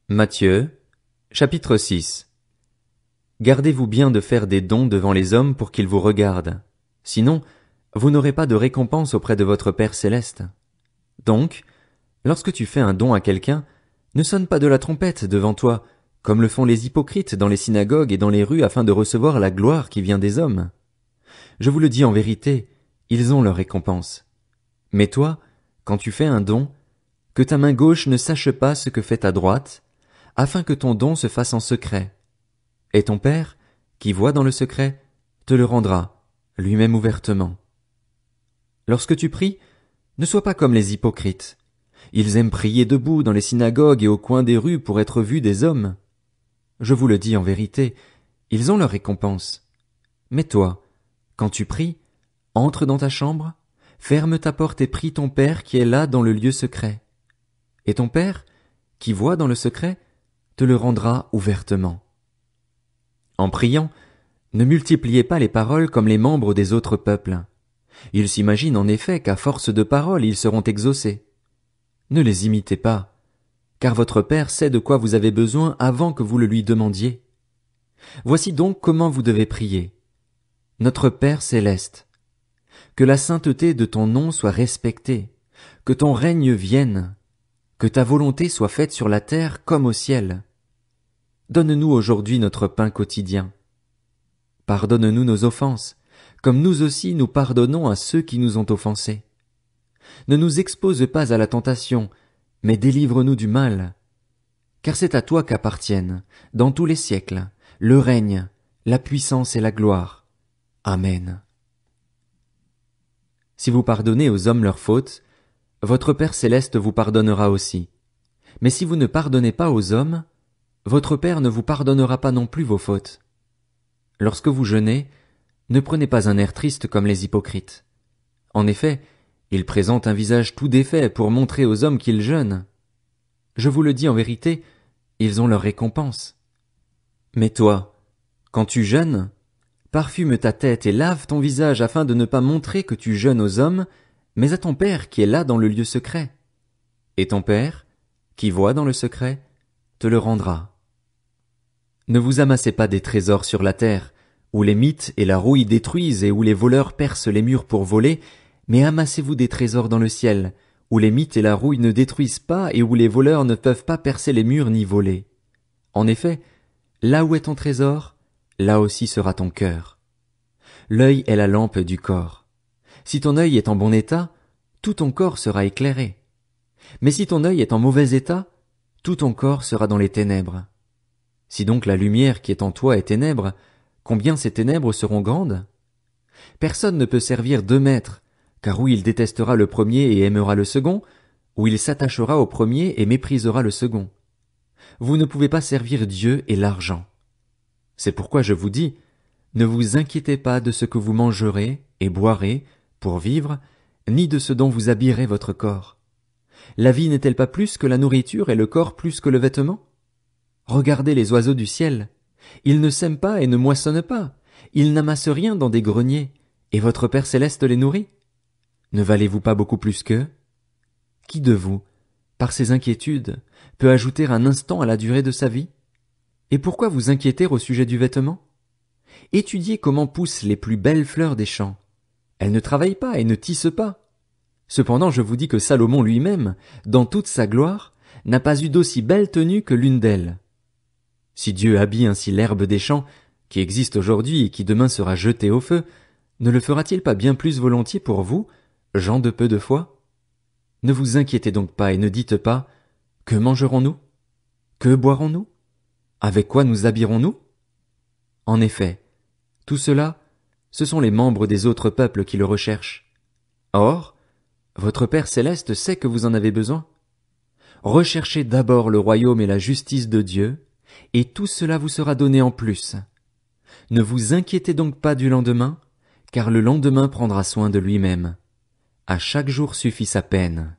Matthieu, chapitre 6. Gardez-vous bien de faire des dons devant les hommes pour qu'ils vous regardent. Sinon, vous n'aurez pas de récompense auprès de votre Père céleste. Donc, lorsque tu fais un don à quelqu'un, ne sonne pas de la trompette devant toi, comme le font les hypocrites dans les synagogues et dans les rues afin de recevoir la gloire qui vient des hommes. Je vous le dis en vérité, ils ont leur récompense. Mais toi, quand tu fais un don, que ta main gauche ne sache pas ce que fait ta droite, afin que ton don se fasse en secret. Et ton Père, qui voit dans le secret, te le rendra, lui-même ouvertement. Lorsque tu pries, ne sois pas comme les hypocrites. Ils aiment prier debout dans les synagogues et au coin des rues pour être vus des hommes. Je vous le dis en vérité, ils ont leur récompense. Mais toi, quand tu pries, entre dans ta chambre, ferme ta porte et prie ton Père qui est là dans le lieu secret. Et ton Père, qui voit dans le secret, te le rendra ouvertement. En priant, ne multipliez pas les paroles comme les membres des autres peuples. Ils s'imaginent en effet qu'à force de paroles ils seront exaucés. Ne les imitez pas, car votre Père sait de quoi vous avez besoin avant que vous le lui demandiez. Voici donc comment vous devez prier. Notre Père céleste, que la sainteté de ton nom soit respectée, que ton règne vienne, que ta volonté soit faite sur la terre comme au ciel. Donne-nous aujourd'hui notre pain quotidien. Pardonne-nous nos offenses, comme nous aussi nous pardonnons à ceux qui nous ont offensés. Ne nous expose pas à la tentation, mais délivre-nous du mal. Car c'est à toi qu'appartiennent, dans tous les siècles, le règne, la puissance et la gloire. Amen. Si vous pardonnez aux hommes leurs fautes, votre Père céleste vous pardonnera aussi. Mais si vous ne pardonnez pas aux hommes, votre Père ne vous pardonnera pas non plus vos fautes. Lorsque vous jeûnez, ne prenez pas un air triste comme les hypocrites. En effet, ils présentent un visage tout défait pour montrer aux hommes qu'ils jeûnent. Je vous le dis en vérité, ils ont leur récompense. Mais toi, quand tu jeûnes, parfume ta tête et lave ton visage afin de ne pas montrer que tu jeûnes aux hommes, mais à ton Père qui est là dans le lieu secret. Et ton Père, qui voit dans le secret, te le rendra. Ne vous amassez pas des trésors sur la terre, où les mythes et la rouille détruisent et où les voleurs percent les murs pour voler, mais amassez-vous des trésors dans le ciel, où les mythes et la rouille ne détruisent pas et où les voleurs ne peuvent pas percer les murs ni voler. En effet, là où est ton trésor, là aussi sera ton cœur. L'œil est la lampe du corps. Si ton œil est en bon état, tout ton corps sera éclairé. Mais si ton œil est en mauvais état, tout ton corps sera dans les ténèbres. Si donc la lumière qui est en toi est ténèbre, combien ces ténèbres seront grandes? Personne ne peut servir 2 maîtres, car ou il détestera le premier et aimera le second, ou il s'attachera au premier et méprisera le second. Vous ne pouvez pas servir Dieu et l'argent. C'est pourquoi je vous dis, ne vous inquiétez pas de ce que vous mangerez et boirez pour vivre, ni de ce dont vous habillerez votre corps. La vie n'est-elle pas plus que la nourriture et le corps plus que le vêtement? Regardez les oiseaux du ciel. Ils ne sèment pas et ne moissonnent pas. Ils n'amassent rien dans des greniers. Et votre Père céleste les nourrit. Ne valez-vous pas beaucoup plus qu'eux? Qui de vous, par ses inquiétudes, peut ajouter un instant à la durée de sa vie? Et pourquoi vous inquiéter au sujet du vêtement? Étudiez comment poussent les plus belles fleurs des champs. Elles ne travaillent pas et ne tissent pas. Cependant, je vous dis que Salomon lui-même, dans toute sa gloire, n'a pas eu d'aussi belle tenue que l'une d'elles. Si Dieu habille ainsi l'herbe des champs, qui existe aujourd'hui et qui demain sera jetée au feu, ne le fera-t-il pas bien plus volontiers pour vous, gens de peu de foi? Ne vous inquiétez donc pas et ne dites pas, que mangerons-nous? Que boirons-nous? Avec quoi nous habillerons-nous? En effet, tout cela, ce sont les membres des autres peuples qui le recherchent. Or, votre Père céleste sait que vous en avez besoin. Recherchez d'abord le royaume et la justice de Dieu, et tout cela vous sera donné en plus. Ne vous inquiétez donc pas du lendemain, car le lendemain prendra soin de lui-même. À chaque jour suffit sa peine.